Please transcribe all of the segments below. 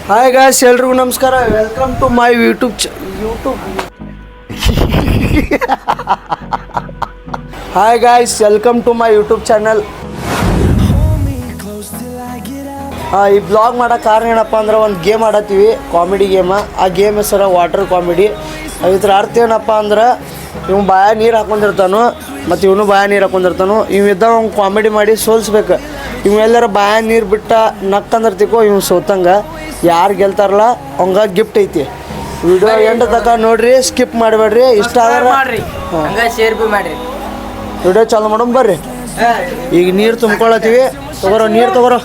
Hi guys, ಎಲ್ರಿಗೂ ನಮಸ್ಕಾರ. Welcome to my YouTube hi guys, welcome to my YouTube channel. ಈ blog ಮಾಡೋಕ್ಕೆ ಕಾರಣ ಏನಪ್ಪ ಅಂದ್ರೆ, ಒಂದು ಗೇಮ್ ಆಡತ್ತೀವಿ, ಕಾಮಿಡಿ ಗೇಮ. ಆ ಗೇಮ್ ಹೆಸರು ವಾಟರ್ ಕಾಮಿಡಿ. ಇದ್ರ ಅರ್ಥ ಏನಪ್ಪ ಅಂದ್ರೆ, ಇವ್ ಬಾಯ ನೀರು ಹಾಕೊಂಡಿರ್ತಾನು ಮತ್ತು ಇವನು ಬಾಯ ನೀರು ಹಾಕೊಂಡಿರ್ತಾನು. ಇವಿದ್ದ ಅವ್ನು ಕಾಮಿಡಿ ಮಾಡಿ ಸೋಲ್ಸ್ಬೇಕು. ಇವೆಲ್ಲರ ಬಾಯ ನೀರು ಬಿಟ್ಟ ನಕ್ಕಂದಿರ್ತಿಕೋ ಇವ್ ಸೋತಂಗ. ಯಾರು ಗೆಲ್ತಾರಲ್ಲ ಅವಂಗ ಗಿಫ್ಟ್ ಐತಿ. ವಿಡಿಯೋ ಎಂಡ್ ತನಕ ನೋಡ್ರಿ, ಸ್ಕಿಪ್ ಮಾಡಬೇಡ್ರಿ. ಇಷ್ಟ ಆದ್ರೆ ಶೇರ್ ಬಿ ಮಾಡ್ರಿ. ವಿಡಿಯೋ ಚಾಲು ಮಾಡೋಣ ಬರ್ರಿ. ಈಗ ನೀರು ತುಂಬ್ಕೊಳತ್ತೀವಿ. ತಗೋರೋ ನೀರು ತಗೋರೋ.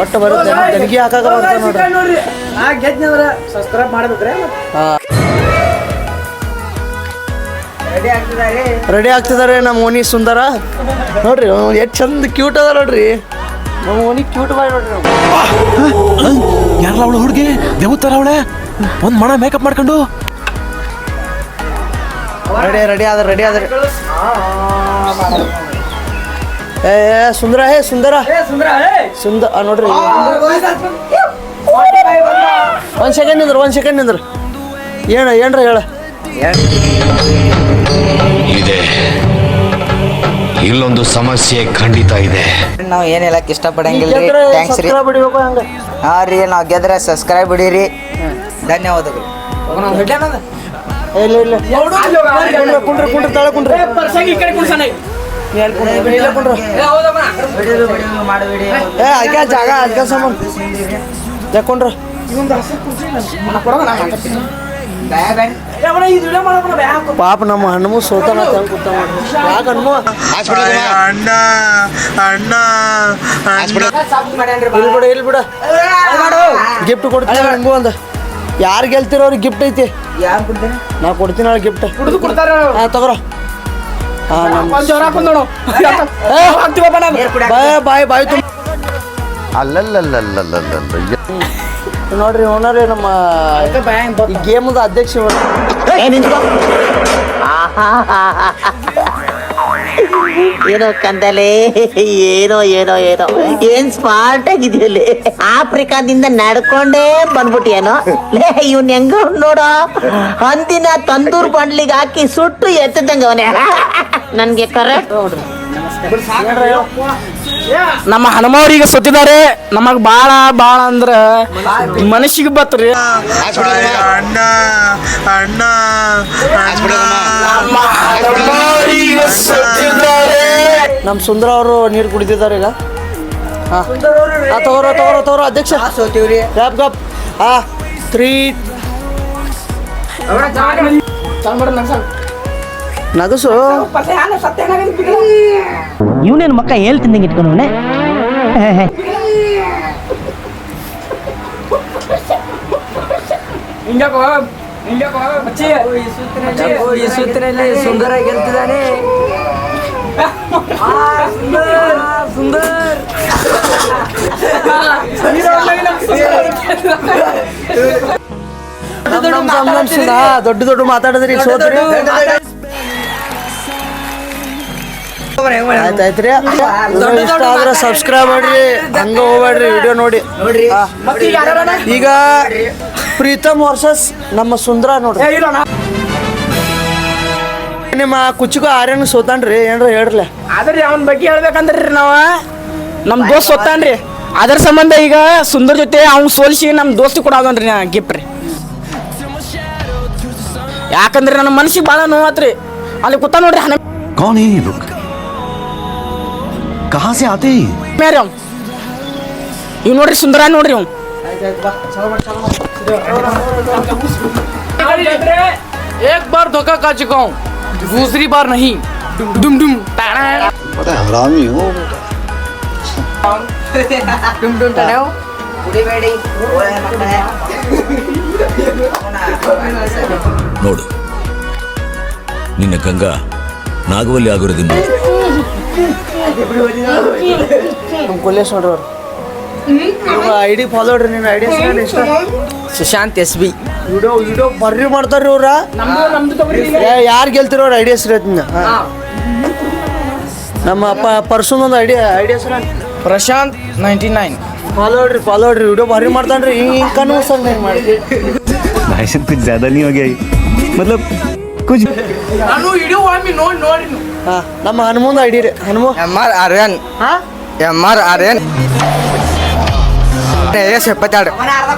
ಒಟ್ಟು ಬರುತ್ತೆ ನನಗೆ ಹಾಕಾಗ ನೋಡ್ರಿ. ಸಬ್ಸ್ಕ್ರೈಬ್ ಮಾಡಬೇಕ್ರೆ. ರೆಡಿ ಆಗ್ತಿದ್ದಾರೆ ನಮ್ಮ ಓನಿ ಸುಂದರ. ನೋಡ್ರಿ ಎಷ್ಟು ಚಂದ ಕ್ಯೂಟ್ ಅದ ನೋಡ್ರಿ. ನಮ್ಮ ಓನಿ ಕ್ಯೂಟ್ ಬಾಯ್ ನೋಡ್ರಿ. ಯಾರಲ್ಲ ಅವಳು ಹುಡುಗಿ ದೇವತ್ತರ ಅವಳೆ ಒಂದು ಮಣ ಮೇಕಪ್ ಮಾಡ್ಕೊಂಡು ರೆಡಿ ಆದ್ರೆ ಏ ಸುಂದರ ಸುಂದರ ನೋಡ್ರಿ. ಒಂದು ಸೆಕೆಂಡ್ ನಿಂದ್ರು ಏನ್ರ ಹೇಳ. ಇದೆ, ಇಲ್ಲೊಂದು ಸಮಸ್ಯೆ ಖಂಡಿತ ಇದೆ. ನಾವು ಏನು ಹೇಳಕ್ ಇಷ್ಟಪಡಂಗಿಲ್ರಿ. ಥ್ಯಾಂಕ್ಸ್ ರೀ. ಹಾಂ ರೀ, ನಾವು ಗೆದ್ರೆ ಸಬ್ಸ್ಕ್ರೈಬ್ ಬಿಡಿರಿ. ಧನ್ಯವಾದಗಳು. ಇಲ್ಲ ಕುಂಡ್ರಿ ತಳ ಕುಂಡ್ರಿ. ಜಾಗ ಅದಕ್ಕೆ ಸಾಮಾನು ತಕೊಂಡ್ರ ಪಾಪ ನಮ್ಮ ಹಣ್ಣು ಸೋತಾನ ಇಲ್ಲಿ ಬಿಡ ಗಿಫ್ಟ್ ಕೊಡ್ತೀನಿ. ಹಂಗೂ ಒಂದು ಯಾರು ಗೆಲ್ತಿರೋ ಅವ್ರಿಗೆ ಗಿಫ್ಟ್ ಐತಿ. ನಾ ಕೊಡ್ತೀನಿ ಅವ್ರಿಗೆ ಗಿಫ್ಟ್. ತಗೋರ. ಬಾಯ್ ತುಂಬ ನೋಡ್ರಿ. ಓನರ್ ನಮ್ಮ ಗೇಮದ ಅಧ್ಯಕ್ಷ. ಏನೋ ಕಂದಲೆ, ಏನೋ ಏನ್ ಸ್ಮಾರ್ಟ್ ಆಗಿದೆಯಲ್ಲಿ. ಆಫ್ರಿಕಾದಿಂದ ನಡ್ಕೊಂಡೇ ಬಂದ್ಬಿಟ್ಟಿಯೇನೋ. ಲೇ ಇವ್ನ ಹೆಂಗ ನೋಡ, ಅಂದಿನ ತಂದೂರ್ ಬಂಡ್ಲಿಗೆ ಹಾಕಿ ಸುಟ್ಟು ಎತ್ತದಂಗ ಅವನೇ. ನನ್ಗೆ ಕರೆಕ್ಟ್ ನೋಡ್ರಿ. ನಮ್ಮ ಹನುಮವ್ರಿಗೆ ಸುತ್ತಿದ್ದಾರೆ. ನಮಗ್ ಬಾಳ ಅಂದ್ರ ಮನಸ್ಸಿಗೆ ಬತ್ರಿ. ನಮ್ಮ ಸುಂದರ ಅವರು ನೀರು ಕುಡಿತಿದ್ದಾರೆ ಈಗ. ತಗೋರೋ ಅಧ್ಯಕ್ಷ. ಗಪ್ 3 ನಗಸು. ಇವನೇನು ಮಕ್ಕ ಹೇಳ್ತಿದ್ದಂಗೆ ಇಟ್ಕೊಂಡವನೆ. ಈ ಸೂತ್ರಲ್ಲಿ ಸುಂದರ ಗೆಲ್ತಿದ್ದಾನೆ. ದೊಡ್ಡ ಮಾತಾಡಿದ್ರಿ ಸೋತ್ರಿ. ಆಯ್ತಾಯ್ತ್ರಿ. ಇಷ್ಟ ಆದ್ರೆ ಸಬ್ಸ್ಕ್ರೈಬ್ ಮಾಡ್ರಿ, ಹಂಗ ಹೋಗ್ಬೇಡ್ರಿ. ವಿಡಿಯೋ ನೋಡಿ. ಈಗ ಪ್ರೀತಮ್ ವರ್ಸಸ್ ನಮ್ಮ ಸುಂದರ ನೋಡ್ರಿ. ನಿಮ್ಮ ಕುಚ್ಚಿಗೂ ಆರ್ಯನ್ ಸೋತಾನ್ರಿ. ಏನ್ರ ಹೇಳ್ರಲ್ಲ. ಆದ್ರಿ ಅವನ ಬಗ್ಗೆ ಹೇಳ್ಬೇಕಂದ್ರಿ, ನಮ್ ದೋಸ್ತ್ ಸೋತಾನ್ರಿ. ಅದ್ರ ಸಂಬಂಧ ಈಗ ಸುಂದರ ಜೊತೆ ಅವ್ನ್ ಸೋಲ್ಸಿ ನಮ್ ದೋಸ್ತಿ ಕೊಡೋದನ್ರಿ ನಾ ಗಿಫ್ಟ್ ರೀ. ಯಾಕಂದ್ರೆ ನನ್ನ ಮನಸ್ಸಿಗೆ ಭಾಳ ನೋವಾತ್ರಿ. ಅಲ್ಲಿ ಕೂತ ನೋಡ್ರಿ. कौन है ये लोग, कहाँ से आते हैं? ಇವ್ ನೋಡ್ರಿ ಸುಂದರ ನೋಡ್ರಿ. ಇವ್ एक बार धोखा खा चुका हूँ, दूसरी बार नहीं. डुम बड़ा हरामी हो ನೋಡು, ನಿನ್ನ ಗಂಗಾ ನಾಗವಲ್ಲಿ ಆಗಿರೋದಿನ್ನು ಕೊಲ್ಲೇಶ್ ನೋಡ್ರಿ. ಅವ್ರು ಐಡಿ ಫಾಲೋ ಮಾಡ್ರಿ. ನಿನ್ನ ಐಡಿ ಇಷ್ಟ ಸುಶಾಂತ್ SB. ವಿಡಿಯೋ ಬರ್ರಿ ಮಾಡ್ತಾರ್ರಿ ಅವ್ರ. ಯಾರು ಗೆಲ್ತಿರೋ ಅವ್ರ ಐಡಿಯಾಸ್ ಇರತ್ತೀನಿ. ನಮ್ಮ ಪರ್ಸನ್ ಒಂದು ಐಡಿಯಾ ಸರ್ ಪ್ರಶಾಂತ್ 99. ಫಾಲೋ ಹೊಡ್ರಿ ವಿಡಿಯೋ ಭಾರಿ ಮಾಡ್ತಾನ್ರಿ ಹಿಂಗೆ ಕಣ್ಣು ಸರ್ ಹಿಂಗೆ ಮಾಡಿ भाई साहब कुछ ज्यादा नहीं हो गया ये? मतलब कुछ ನಾನು ವಿಡಿಯೋ ಒಮ್ಮೆ ನೋಡಿ ಹಾಂ ನಮ್ಮ ಹನುಮಂದು ಐಡಿ ರೀ ಹನುಮ MR Aryan. ಹಾಂ MR Aryan. ಏಸ್ 72.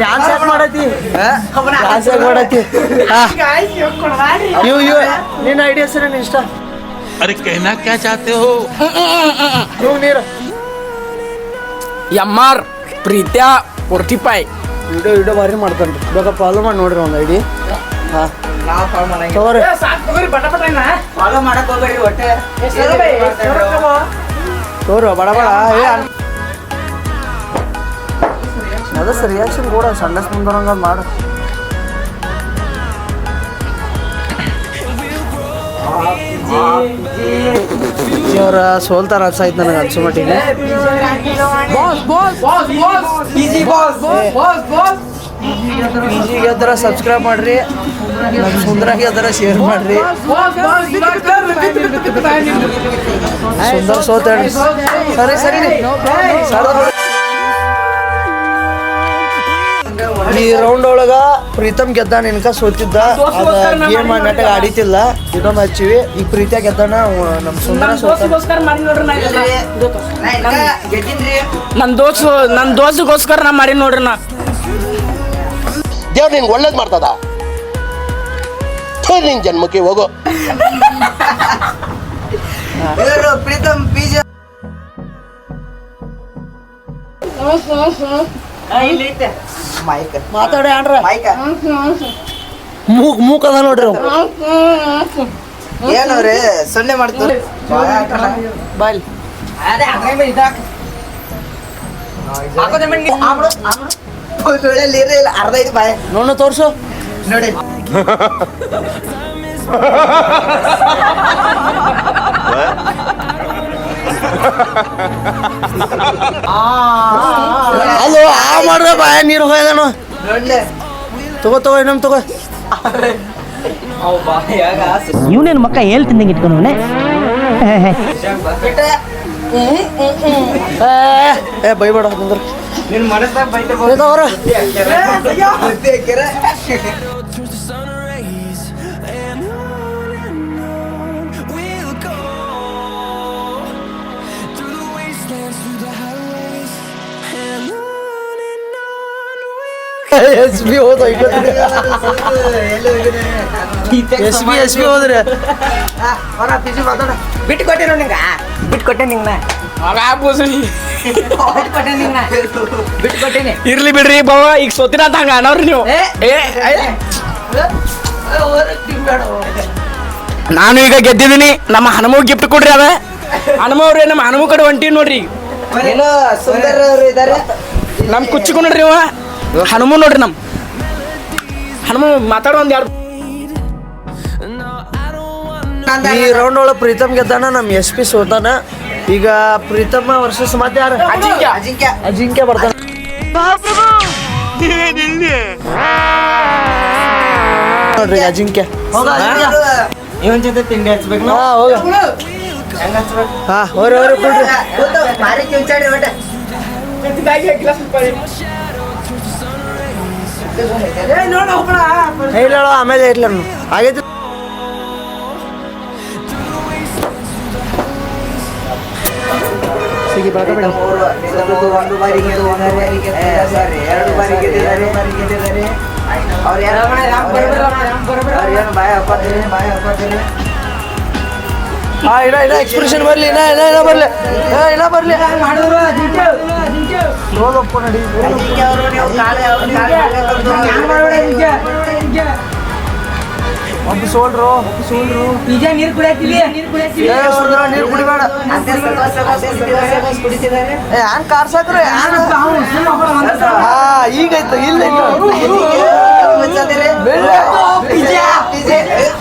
ಡ್ಯಾನ್ಸ್ ಯಾಕೆ ಮಾಡತ್ತಿ ಡ್ಯಾನ್ಸ್ ಯಾಕೆ ಮಾಡತ್ತಿ ಹಾಂ ಇವು ನಿನ್ನ ಐಡಿಯಾ ಸರ್ ನಿನ್ನ ಇಷ್ಟ अरे कहना क्या चाहते हो? ಇವು ನೀರು MR ಪ್ರೀತ್ಯಾ 45. ವಿಡಿಯೋ ಭಾರಿ ಮಾಡ್ತಾನೆ ರೀ ಇವಾಗ ಫಾಲೋ ಮಾಡಿ ನೋಡ್ರಿ ಒಂದು ಐಡಿ ಹಾಂ ನಾವು ಫಾಲೋ ಮಾಡಂಗಿಲ್ಲ. ತಗೋರಿ ಫಾಲೋ ಮಾಡಕ್ ಹೋಗ್ಬೇಡ್ರಿ ಒಟ್ಟೆ. ತೋರು ಬಡ ಏ ಅದ ಸರ್ ರಿಯಾಕ್ಷನ್ ಕೂಡ ಸಂಡಸ್ ಮುಂದರಂಗ ಮಾಡು ಅವ್ರ ಸೋಲ್ತಾರ ಅನ್ಸಾಯ್ತು ನನಗೆ ಅನ್ಸೋ ಮಟ್ಟಿಗೆ ಈಜಿಗೆ ಅದರ ಸಬ್ಸ್ಕ್ರೈಬ್ ಮಾಡ್ರಿ ನಮ್ಮ ಸುಂದರಾಗಿ ಅದರ ಶೇರ್ ಮಾಡ್ರಿ ಸುಂದರ್ ಸೋತ ಸರಿ ಸರಿ ಈ ರೌಂಡ್ ಒಳಗ ಪ್ರೀತಮ್ ಗೆದ್ದ ನಿನ್ಕ ಸೋತಿದ್ದ ಅದ ಗೇಮ್ ನೆಟ್ಟಾಗ ಆಡಿತಿಲ್ಲ ಇದೊಂದು ಹಚ್ಚಿವಿ ಈಗ ಪ್ರೀತಿಯ ಗೆದ್ದಾನ ನಮ್ಮ ಸುಂದರ ಸೋತ ನನ್ನ ದೋಸ್ತಿಗೋಸ್ಕರ ನಾ ಮಾಡಿ ನೋಡ್ರಿ ನಾ ದೇವ್ರು ನಿನ್ಗೆ ಒಳ್ಳೇದು ಮಾಡ್ತದ ನಿನ್ ಜನ್ಮಕ್ಕೆ ಹೋಗೋ ಇವರು ಪ್ರೀತಮ್ PG ಮೈಕ್ ಮಾತಾಡಿ ಆಡ್ರ ಮೈಕ್ ಮೂಕ್ ಅದ ನೋಡ್ರಿ ಅವ. ಏನವ್ರಿ ಸೊನ್ನೆ ಮಾಡ್ತಾರೆ ಬಾಯ್ಲಿ ಅರ್ಧ ಐದು ಬಾಯ್ ನೋಡು ತೋರ್ಸು ನೋಡಿ ಅಲ್ಲೋ ಆ ಮಾಡ್ದೆ ಬಾಯ ನೀರು ಹೋಯ್ದಾನು ನೋಡ್ಲೆ ತಗೋ ಇನ್ನೊಮ್ಮೆ ತಗೋ ಇವನೇನು ಮಕ್ಕ ಹೇಳ್ತಿದ್ದಂಗೆ ಇಟ್ಕೊಂಡವನೆ ಏ ಬೈಬೇಡ ಬಂದ್ರ ನಿನ್ ಮನಸ್ಸಾಗ ಬೈತಿರ್ಬೋದು ಅವ್ರ ಎಸ್ ಬಿ ಹೋದ ಎಸ್ ಬಿ ಹೋದ್ರಿ ಬಿಟ್ಟು ಕೊಟ್ಟೆ ನೋಡಿ ನಿಂಗ ಬಿಟ್ಟು ಕೊಟ್ಟೆ ನಿಂಗ ಬಿಟ್ಟು ಕೊಟ್ಟೇನಿ ಇರ್ಲಿ ಬಿಡ್ರಿ ಬಾವ ಈಗ ಸೋತಿನ ಅಂತ ಹಂಗ ಅನ್ನೋರಿ ನೀವು ನಾನು ಈಗ ಗೆದ್ದಿದ್ದೀನಿ ನಮ್ಮ ಹನುಮ ಗಿಫ್ಟ್ ಕೊಡ್ರಿ ಅದ ಹನುಮ ಅವ್ರಿ ನಮ್ಮ ಹನುಮ ಕಡೆ ಹೊಂಟಿ ನೋಡ್ರಿ ಏನೋ ಸುಂದರ್ ಅವರು ಇದಾರೆ ನಮ್ ಕುಚ್ಚಿಗೂ ನೋಡ್ರಿ ಅವ ಹನುಮ ನೋಡ್ರಿ ನಮ್ ಹನುಮ ಮಾತಾಡೋ ಒಂದ್ ಎರಡು ಈ ರೌಂಡ್ ಒಳಗೆ ಪ್ರೀತಮ್ ಗೆದ್ದಾನ ನಮ್ಮ ಎಸ್ ಪಿ ಸೋತಾನ ಈಗ ಪ್ರೀತಮ್ ವರ್ಸಸ್ ಮತ್ತೆ ಯಾರು ಅಜಿಂಕ್ಯ ಬರ್ತಾನ ನೋಡ್ರಿ ಅಜಿಂಕ್ಯ ಇವನ್ ಜೊತೆ ತಿಂಡಿ ಹಚ್ಬೇಕು ಹಾ ಹೋಗ ಹಾ ಹೋರಿ ಬಿಡ್ರಿ ಭಾರಿ ಕಿಂಚಾಡ್ರಿ ಒಟ್ಟ ಇಲ್ಲ ಆಮೇಲೆ ಇರ್ಲ ಆಗೈತಿ ಸಿಗಿ ಬರ್ಬೇಡ ಒಂದು ಬಾರಿ ಸಾರಿ 2 ಬಾರಿ ಗೆದ್ದಿದ್ದಾರೆ ಅವ್ರು ಏನು ಬಾಯ ಹಾಕೋತೀರಿ ಹಾ ಇನ್ನ ಎಕ್ಸ್ಪ್ರೆಷನ್ ಬರ್ಲಿ ಇನ್ನ ಬರ್ಲಿ ನೋಡಪ್ಪ ನಡಿ ಸೋಲ್ರು ನೀರು ಕುಡಿಯತ್ತಿಲ್ಲ ನೀರು ಕುಡಿಬೇಡ ಕುಡಿತಿದ್ದಾರೆ ಹ್ಯಾಂಗ್ ಕಾರ್ಸಾಕ್ರಿ ಹಾ ಈಗೈತು ಇಲ್ಲ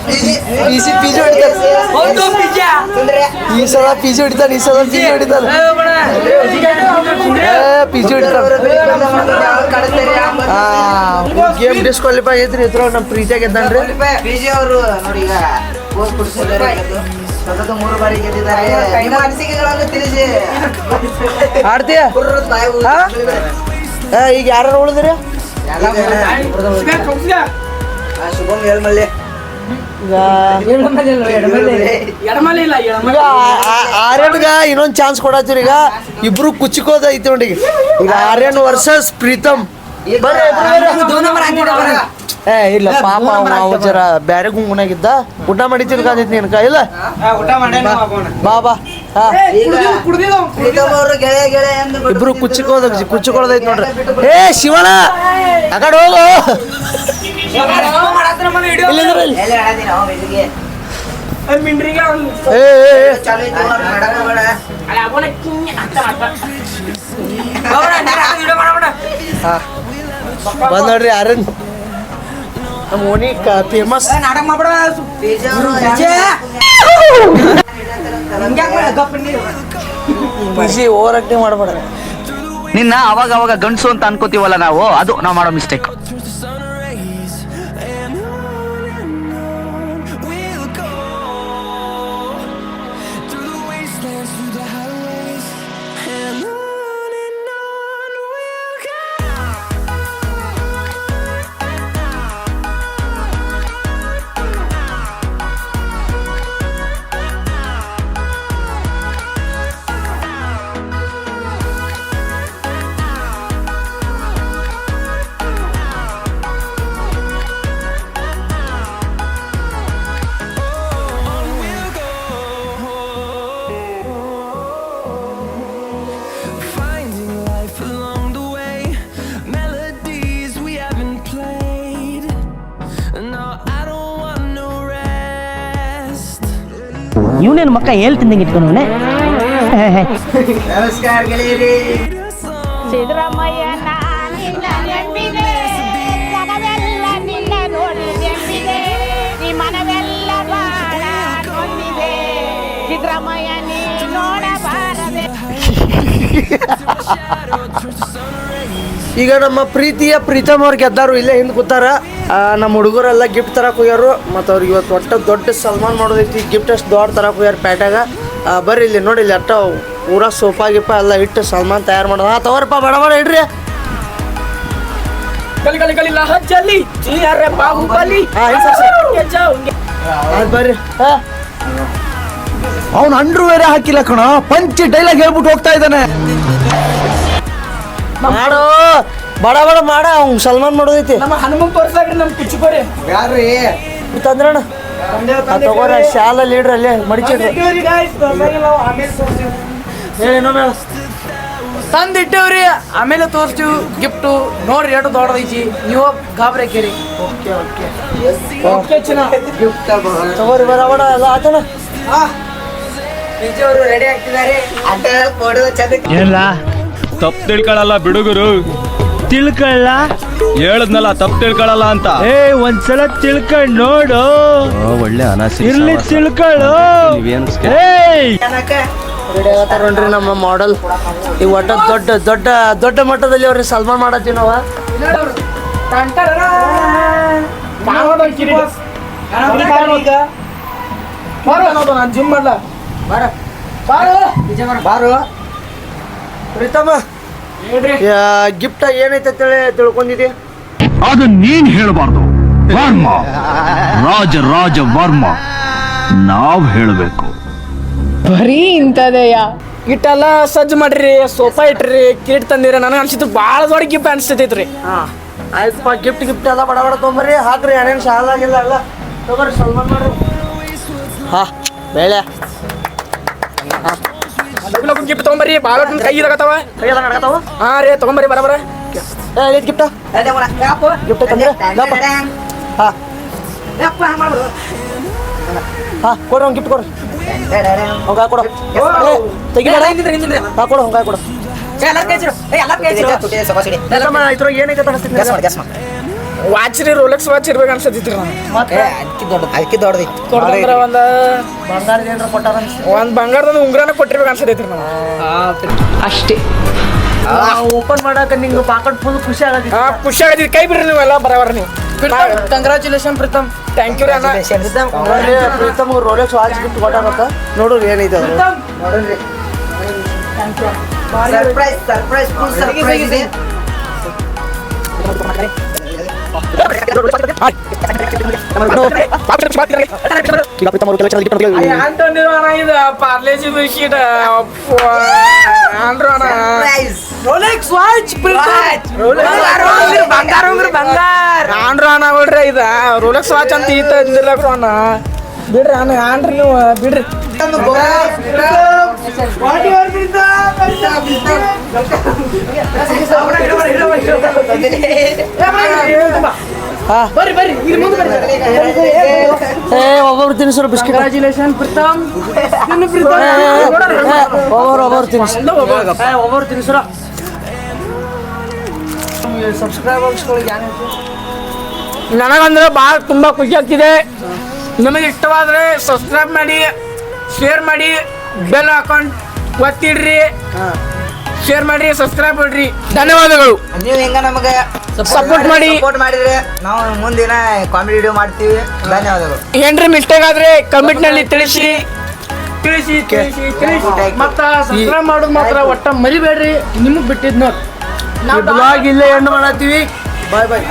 ಪಿಜಿ ಈ ಸಲ ಪಿಜಿ ಹೊಡಿತಾನೆ ಪಿಜಿ ಹೊಡಿತಾನೆ ಗೇಮ್ ಡಿಸ್ಕ್ವಾಲಿಫೈ ಐತ್ರಿ ಇದ್ರ ನಮ್ಮ ಪ್ರೀತಿಯಾಗ ಗೆದ್ದಾನ್ರಿ PG ಅವರು ನೋಡಿ ಈಗ ಸತತ 3 ಬಾರಿ ಗೆದ್ದಿದ್ದಾರೆ. ನಿಮ್ಮ ಅನಿಸಿಕೆಗಳನ್ನು ತಿಳಿಸಿ. ಆಡ್ತೀಯ ಈಗ ಯಾರು ಉಳಿದ್ರಿ ಶುಭಮ್ ಹೇಳ್ಮಲ್ಲೆ. ಈಗ ಆರ್ಯನ್ಗ ಇನ್ನೊಂದ್ ಚಾನ್ಸ್ ಕೊಡತ್ತೀರಿ. ಈಗ ಇಬ್ರು ಕುಚ್ಕೋದ ಐತಿ ನೋಡಿ. ಈಗ ಆರ್ಯನ್ ವರ್ಸಸ್ ಪ್ರೀತಮ್. ಇಲ್ಲ ಪಾಪ ಅವ ಜರ ಬ್ಯಾರೆ ಗುಂಗುನಾಗಿದ್ದ. ಊಟ ಮಾಡಿ ತಿನ್ಕಾದಿತ್ತು ನಿನ್ಕ ಇಲ್ಲ ಬಾ ಬಾ. ಪ್ರೀತಮ್ ಅವರು ಗೆಳೆಯ ಗೆಳೆಯ ಎಂದು ಇಬ್ರು ಕುಚ್ಚಿಕೊಳ್ಳೋದೈತಿ ನೋಡ್ರಿ. ಏ ಶಿವಣ್ಣ ಆ ಕಡೆ ಹೋಗು. ಇಲ್ಲಿಂದ್ರೆ ಇಲ್ಲಿ. ಬಂದ್ ನೋಡ್ರಿ ಆರ್ಯನ್ ನಮ್ಮ ಓಣಿ ಫೇಮಸ್. ಬಿಸಿ ಓವರ್ ಆಕ್ಟಿಂಗ್ ಮಾಡಬೇಡ. ನಿನ್ನ ಅವಾಗ ಅವಾಗ ಗಂಡಸು ಅಂತ ಅನ್ಕೋತೀವಲ್ಲ ನಾವು, ಅದು ನಾವು ಮಾಡೋ ಮಿಸ್ಟೇಕ್. ಇವನೇನು ಮಕ್ಕ ಹೇಳ್ತಿದ್ದಂಗೆ ಇಟ್ಕೊಂಡವನೆ. ನಮಸ್ಕಾರ ಗೆಳೆಯರಿ. ಸಿದ್ದರಾಮಯ್ಯ ನಿನ್ನ ನೆಂಬಿದೆ, ಜಗವೆಲ್ಲ ನಿನ್ನ ನೋಡಿ ನೆಂಬಿದೆ, ಈ ಮನವೆಲ್ಲ ಬಾಳ ನೊಂದಿದೆ, ಸಿದ್ದರಾಮಯ್ಯ ನೀ ನೋಡಬಾರದೆ. ಈಗ ನಮ್ಮ ಪ್ರೀತಿಯ ಪ್ರೀತಮ್ ಅವ್ರು ಗೆದ್ದಾರು. ಇಲ್ಲೇ ಹಿಂದೆ ಕೂತಾರ. ನಮ್ಮ ಹುಡುಗರೆಲ್ಲ ಗಿಫ್ಟ್ ತರಕ್ಕೆ ಹೋಗ್ಯಾರು. ಮತ್ತು ಅವ್ರಿಗೆ ಇವತ್ತು ಒಟ್ಟು ದೊಡ್ಡ ಸಲ್ಮಾನ್ ಮಾಡೋದೈತಿ. ಗಿಫ್ಟ್ ಅಷ್ಟು ದೊಡ್ಡ ತರಕ್ಕೆ ಹೋಗ್ಯಾರ ಪ್ಯಾಟ್ಯಾಗ. ಬರ್ರಿ ಇಲ್ಲಿ ನೋಡಿ, ಇಲ್ಲಿ ಅಟ್ಟ ಊರ ಸೋಫಾ ಗಿಪ್ಪ ಎಲ್ಲ ಇಟ್ಟು ಸಲ್ಮಾನ್ ತಯಾರು ಮಾಡೋದು. ತಗೋರಪ್ಪ ಬಡ ಬಡ ಇಡ್ರಿ. ಬರ್ರಿ. ಅವ್ನು ಅಂಡ್ರು ಬೇರೆ ಹಾಕಿಲ್ಲ ಕಣ, ಪಂಚ್ ಡೈಲಾಗ್ ಹೇಳ್ಬಿಟ್ಟು ಹೋಗ್ತಾ ಇದ್ದಾನೆ. ಮಾಡು ಬಡ ಬಡ ಮಾಡ. ಅವ್ನು ಸಲ್ಮಾನ್ ಮಾಡೋದೈತಿ. ನಮ್ಮ ಹನುಮಂತ ತೋರ್ಸಾಕ್ರಿ ನಮ್ಮ ಕುಚ್ಚುಕೋರಿ ಯಾರ್ರಿ ತಂದ್ರಣ ತಗೋರ ಶಾಲಲ್ಲಿ ಇಡ್ರಿ ಅಲ್ಲೇ ಮಡಿಚಿಡ್ರಿ. ಹೇಳೇನೋ ಮೇಳ ತಂದಿಟ್ಟೇವ್ರಿ, ಆಮೇಲೆ ತೋರಿಸ್ತೀವಿ ಗಿಫ್ಟು. ನೋಡ್ರಿ ಎಷ್ಟು ದೊಡ್ಡದೈತಿ, ನೀವು ಗಾಬರಿ ಹಾಕಿರಿ. ತಗೋರಿ ಬಡ ಬಡ ಎಲ್ಲ ಆತಣ. ಅವರು ರೆಡಿ ಆಗ್ತಿದ್ದಾರೆ. ಅಡ್ಡ ಕೊಡುವ ಚಂದ ಎಲ್ಲ ತಪ್ಪು ತಿಳ್ಕೊಳ್ಳಲ್ಲ ಬಿಡುಗರು. ತಿಳ್ಕೊಳ್ಳ ಹೇಳದ್ನಲ್ಲ ತಪ್ಪು ತಿಳ್ಕೊಳ್ಳಲ್ಲ ಅಂತ. ಒಂದ್ಸಲ ತಿಳ್ಕೊಂಡ್ ನೋಡು. ಒಳ್ಳೆ ಅನಾಸಿ ಇರ್ಲಿ ತಿಳ್ಕೊಳ್ಳು. ರೆಡಿ ಆಗತ್ತಾರ ನೋಡ್ರಿ ನಮ್ಮ ಮಾಡೆಲ್. ಈ ಒಟ್ಟ ದೊಡ್ಡ ದೊಡ್ಡ ದೊಡ್ಡ ಮಟ್ಟದಲ್ಲಿ ಅವ್ರಿಗೆ ಸಲ್ಮಾನ್ ಮಾಡತ್ತೀವಿ ನಾವು. ನಾನು ಜಿಮ್ ಮಾಡ್ಲ ಬಾರು. ಪ್ರೀತಮ್ಮ ಗಿಫ್ಟ್ ಏನೈತೆ ಅಂತೇಳಿ ತಿಳ್ಕೊಂಡಿದ್ದಿ? ಅದು ನೀನ್ ಹೇಳಬಾರ್ದು ವರ್ಮ, ರಾಜ ರಾಜ ವರ್ಮ ನಾವ್ ಹೇಳಬೇಕು. ಬರೀ ಇಂಥದೆಯ ಇಟ್ಟೆಲ್ಲ ಸಜ್ಜು ಮಾಡ್ರಿ, ಸೋಫಾ ಇಟ್ರಿ, ಕಿರೀಟ್ ತಂದಿರ. ನನಗೆ ಅನ್ಸಿತ್ತು ಭಾಳ ದೊಡ್ಡ ಗಿಫ್ಟ್ ಅನ್ಸ್ತೈತ್ರಿ. ಹಾಂ ಆಯ್ತಪ್ಪ. ಗಿಫ್ಟ್ ಎಲ್ಲ ಬಡ ಬಡ ತೊಗೊಂಬರ್ರಿ. ಹಾಕ್ರಿ ಏನೇನು ಶಾಲಾಗಿಲ್ಲ ಎಲ್ಲ ತಗೋರಿ ಸಲ್ಮಾನ್ ಮಾಡ್ರಿ. ಹಾಂ ಬೇಳೆ ಗಿಫ್ಟ್ ತೊಗೊಂಬರ್ರಿ. ಭಾಳ ಕೈ ಇದಾಗತ್ತವ. ಹಾಂ ರೀ ತೊಗೊಂಬರ್ರಿ ಬರಬರ. ಗಿಫ್ಟ ಗಿಫ್ಟ್ ತಂದ್ರೆ ಹಾಂ ಹಾಂ ಕೊಡ್ರಿ ಅವ್ನು ಗಿಫ್ಟ್ ಕೊಡ್ರಿ. ಹಂಗಾಗ ಕೊಡು ತೆಗಿಬೇಡ. ಹಾಂ ಕೊಡು ಹಂಗಾಗ ಕೊಡು. ಇದ್ರಾಗ ಏನೈತೆ ಅನಿಸ್ತೀನಿ. ವಾಚ್ ರೀ, ರೋಲೆಕ್ಸ್ ವಾಚ್ ಇರ್ಬೇಕು ಅನ್ಸತ್ತಿತ್ರಿ. ಅದಕ್ಕೆ ದೊಡ್ಡದೈತಿ. ಕೊಡ್ದಂದ್ರ ಒಂದು ಬಂಗಾರದ ಏನಾರ ಕೊಟ್ಟಾರ ಒಂದು ಬಂಗಾರದ ಉಂಗ್ರನ ಕೊಟ್ಟಿರ್ಬೇಕು ಅನ್ಸತೈತ್ರಿ ನಾವು ಅಷ್ಟೇ. ಓಪನ್ ಮಾಡಾಕ ನಿಂಗೆ ಪಾಕೆಟ್ ಫುಲ್ ಖುಷಿ ಆಗತ್ತೆ. ಖುಷಿ ಆಗತಿ. ಕೈ ಬಿಡ್ರಿ ನೀವೆಲ್ಲ ಬರವರ ನೀವು. ಕಂಗ್ರಾಚುಲೇಷನ್ ಪ್ರೀತಮ್. ಥ್ಯಾಂಕ್ ಯು ರೀ ಅಣ್ಣ. ನೋಡ್ರಿ ಪ್ರೀತಮ್ ರೋಲೆಕ್ಸ್ ವಾಚ್ ಗಿಫ್ಟ್ ಕೊಟ್ಟಾಗತ್ತ. ನೋಡ್ರಿ ಏನೈತೆ ಅದು. ನೋಡ್ರಿ ಸರ್ಪ್ರೈಸ್ ಫುಲ್ ಸರ್ಪ್ರೈಸ್ ಇದೆ. ಅಂತಂದಿರೋ ಅಣ್ಣ ಇದು ಪಾರ್ಲೇಜಿ ಶೀಟ್ ಅಂದ್ರು ಅಣ್ಣ. ರೋಲೆಕ್ಸ್ ವಾಚ್ ಬಂಗಾರ ಆಂಡ್ರು ಅಣ್ಣ ಬಿಡ್ರಿ ಇದು ರೋಲೆಕ್ಸ್ ವಾಚ್ ಅಂತ ಈ ತಂದಿಲ್ಲ ಅಣ್ಣ. ಬಿಡ್ರಿ ಅಣ್ಣ ಆಂಡ್ರಿ ನೀವು ಬಿಡ್ರಿ. ಒಬ್ಬೊಬ್ರು ತಿನ್ಸರು ಬಿಸ್ಕಿಟ್. ಒಬ್ಬೊಬ್ರು ತಿನ್ಸರು. ಸಬ್ಸ್ಕ್ರೈಬರ್ಸ್ಗಳಿಗೆ ನನಗಂದ್ರೆ ಭಾಳ ತುಂಬ ಖುಷಿ ಆಗ್ತಿದೆ. ನಿಮಗೆ ಇಷ್ಟವಾದರೆ ಸಬ್ಸ್ಕ್ರೈಬ್ ಮಾಡಿ, ಶೇರ್ ಮಾಡಿ, ಬೆಲ್ ಅಕೌಂಟ್ ಒತ್ತಿಡ್ರಿ, ಶೇರ್ ಮಾಡ್ರಿ, ಸಬ್ಸ್ಕ್ರೈಬ್ ಮಾಡ್ರಿ. ಧನ್ಯವಾದಗಳು. ನೀವು ಹೆಂಗ ನಮಗೆ ಸಪೋರ್ಟ್ ಮಾಡಿ ಮಾಡಿದ್ರೆ ನಾವು ಮುಂದಿನ ಕಾಮಿಡಿ ವಿಡಿಯೋ ಮಾಡ್ತೀವಿ. ಧನ್ಯವಾದಗಳು. ಏನ್ರಿ ಮಿಸ್ಟೇಕ್ ಆದ್ರೆ ಕಮೆಂಟ್ ನಲ್ಲಿ ತಿಳಿಸಿ. ಮತ್ತ ಸಬ್ಸ್ಕ್ರೈಬ್ ಮಾಡೋದು ಮಾತ್ರ ಒಟ್ಟ ಮರಿಬೇಡ್ರಿ. ನಿಮಗ್ ಬಿಟ್ಟಿದ್ ನೋಡಿ. ಬ್ಲಾಗ್ ಇಲ್ಲೇ ಎಂಡ್ ಮಾಡತ್ತೀವಿ. ಬಾಯ್ ಬಾಯ್.